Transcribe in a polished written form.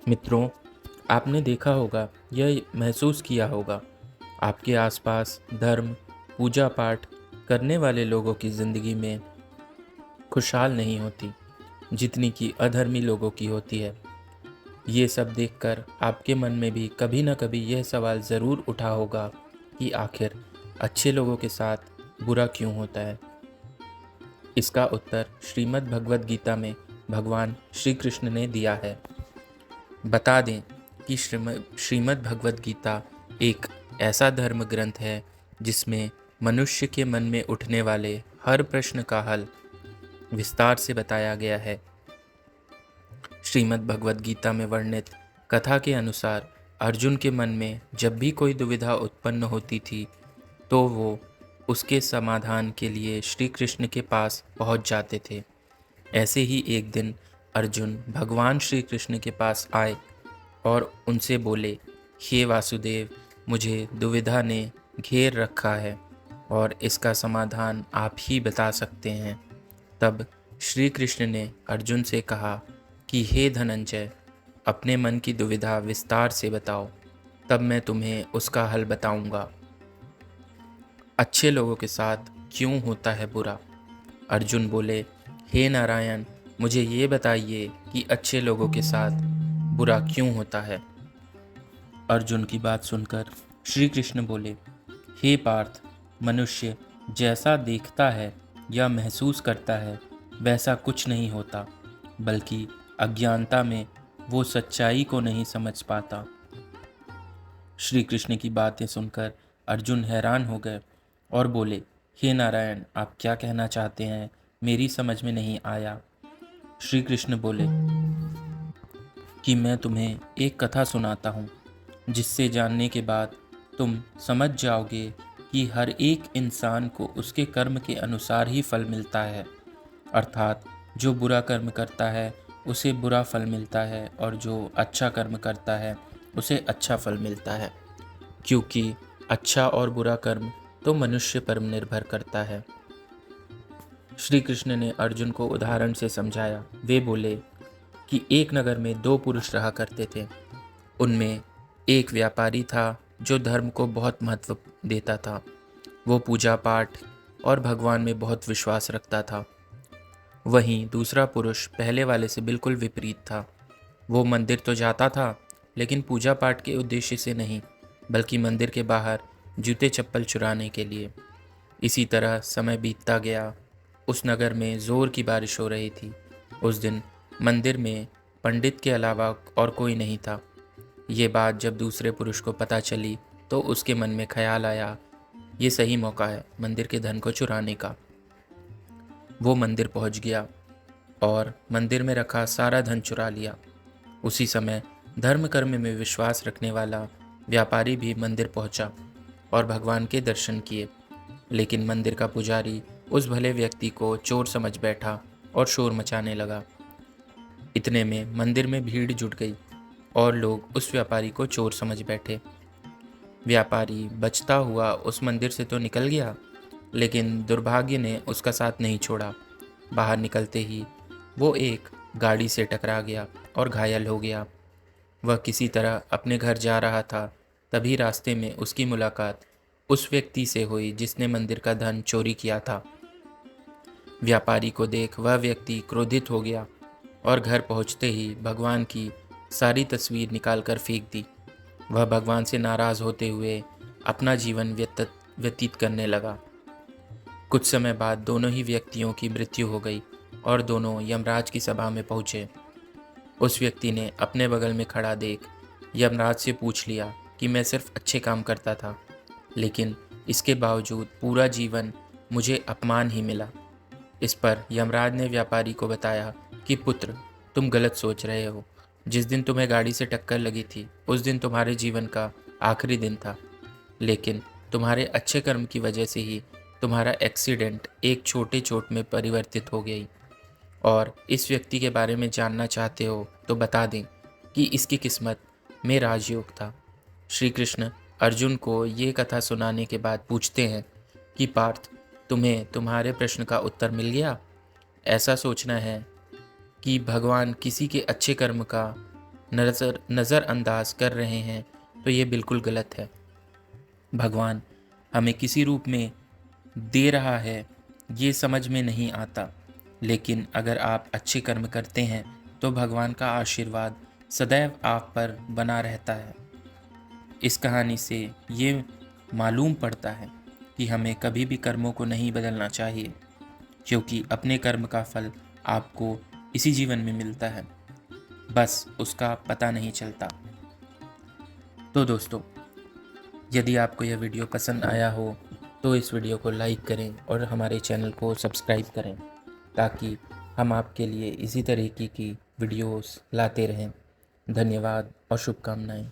मित्रों, आपने देखा होगा, यह महसूस किया होगा, आपके आसपास धर्म, पूजा पाठ करने वाले लोगों की ज़िंदगी में खुशहाल नहीं होती, जितनी कि अधर्मी लोगों की होती है। ये सब देखकर आपके मन में भी कभी न कभी यह सवाल ज़रूर उठा होगा कि आखिर अच्छे लोगों के साथ बुरा क्यों होता है। इसका उत्तर श्रीमद् भगवद गीता में भगवान श्री कृष्ण ने दिया है। बता दें कि श्रीमद् भगवद गीता एक ऐसा धर्म ग्रंथ है जिसमें मनुष्य के मन में उठने वाले हर प्रश्न का हल विस्तार से बताया गया है। श्रीमद् भगवद गीता में वर्णित कथा के अनुसार अर्जुन के मन में जब भी कोई दुविधा उत्पन्न होती थी तो वो उसके समाधान के लिए श्री कृष्ण के पास पहुंच जाते थे। ऐसे ही एक दिन अर्जुन भगवान श्री कृष्ण के पास आए और उनसे बोले, हे वासुदेव, मुझे दुविधा ने घेर रखा है और इसका समाधान आप ही बता सकते हैं। तब श्री कृष्ण ने अर्जुन से कहा कि हे धनंजय, अपने मन की दुविधा विस्तार से बताओ, तब मैं तुम्हें उसका हल बताऊंगा। अच्छे लोगों के साथ क्यों होता है बुरा? अर्जुन बोले, हे नारायण, मुझे ये बताइए कि अच्छे लोगों के साथ बुरा क्यों होता है। अर्जुन की बात सुनकर श्री कृष्ण बोले, हे पार्थ, मनुष्य जैसा देखता है या महसूस करता है वैसा कुछ नहीं होता, बल्कि अज्ञानता में वो सच्चाई को नहीं समझ पाता। श्री कृष्ण की बातें सुनकर अर्जुन हैरान हो गए और बोले, हे नारायण, आप क्या कहना चाहते हैं, मेरी समझ में नहीं आया। श्री कृष्ण बोले कि मैं तुम्हें एक कथा सुनाता हूँ, जिससे जानने के बाद तुम समझ जाओगे कि हर एक इंसान को उसके कर्म के अनुसार ही फल मिलता है। अर्थात जो बुरा कर्म करता है उसे बुरा फल मिलता है और जो अच्छा कर्म करता है उसे अच्छा फल मिलता है, क्योंकि अच्छा और बुरा कर्म तो मनुष्य पर निर्भर करता है। श्री कृष्ण ने अर्जुन को उदाहरण से समझाया। वे बोले कि एक नगर में दो पुरुष रहा करते थे। उनमें एक व्यापारी था जो धर्म को बहुत महत्व देता था। वो पूजा पाठ और भगवान में बहुत विश्वास रखता था। वहीं दूसरा पुरुष पहले वाले से बिल्कुल विपरीत था। वो मंदिर तो जाता था, लेकिन पूजा पाठ के उद्देश्य से नहीं, बल्कि मंदिर के बाहर जूते चप्पल चुराने के लिए। इसी तरह समय बीतता गया। उस नगर में जोर की बारिश हो रही थी। उस दिन मंदिर में पंडित के अलावा और कोई नहीं था। ये बात जब दूसरे पुरुष को पता चली तो उसके मन में ख्याल आया, ये सही मौका है मंदिर के धन को चुराने का। वो मंदिर पहुंच गया और मंदिर में रखा सारा धन चुरा लिया। उसी समय धर्म कर्म में विश्वास रखने वाला व्यापारी भी मंदिर पहुंचा और भगवान के दर्शन किए। लेकिन मंदिर का पुजारी उस भले व्यक्ति को चोर समझ बैठा और शोर मचाने लगा। इतने में मंदिर में भीड़ जुट गई और लोग उस व्यापारी को चोर समझ बैठे। व्यापारी बचता हुआ उस मंदिर से तो निकल गया, लेकिन दुर्भाग्य ने उसका साथ नहीं छोड़ा। बाहर निकलते ही वो एक गाड़ी से टकरा गया और घायल हो गया। वह किसी तरह अपने घर जा रहा था, तभी रास्ते में उसकी मुलाकात उस व्यक्ति से हुई जिसने मंदिर का धन चोरी किया था। व्यापारी को देख वह व्यक्ति क्रोधित हो गया और घर पहुंचते ही भगवान की सारी तस्वीर निकालकर फेंक दी। वह भगवान से नाराज होते हुए अपना जीवन व्यतीत करने लगा। कुछ समय बाद दोनों ही व्यक्तियों की मृत्यु हो गई और दोनों यमराज की सभा में पहुंचे। उस व्यक्ति ने अपने बगल में खड़ा देख यमराज से पूछ लिया कि मैं सिर्फ अच्छे काम करता था, लेकिन इसके बावजूद पूरा जीवन मुझे अपमान ही मिला। इस पर यमराज ने व्यापारी को बताया कि पुत्र, तुम गलत सोच रहे हो। जिस दिन तुम्हें गाड़ी से टक्कर लगी थी उस दिन तुम्हारे जीवन का आखिरी दिन था, लेकिन तुम्हारे अच्छे कर्म की वजह से ही तुम्हारा एक्सीडेंट एक छोटे चोट में परिवर्तित हो गई। और इस व्यक्ति के बारे में जानना चाहते हो तो बता दें कि इसकी किस्मत में राजयोग था। श्री कृष्ण अर्जुन को ये कथा सुनाने के बाद पूछते हैं कि पार्थ, तुम्हें तुम्हारे प्रश्न का उत्तर मिल गया? ऐसा सोचना है कि भगवान किसी के अच्छे कर्म का नज़रअंदाज कर रहे हैं तो ये बिल्कुल गलत है। भगवान हमें किसी रूप में दे रहा है ये समझ में नहीं आता, लेकिन अगर आप अच्छे कर्म करते हैं तो भगवान का आशीर्वाद सदैव आप पर बना रहता है। इस कहानी से ये मालूम पड़ता है कि हमें कभी भी कर्मों को नहीं बदलना चाहिए, क्योंकि अपने कर्म का फल आपको इसी जीवन में मिलता है, बस उसका पता नहीं चलता। तो दोस्तों, यदि आपको यह वीडियो पसंद आया हो तो इस वीडियो को लाइक करें और हमारे चैनल को सब्सक्राइब करें, ताकि हम आपके लिए इसी तरीके की वीडियोस लाते रहें। धन्यवाद और शुभकामनाएं।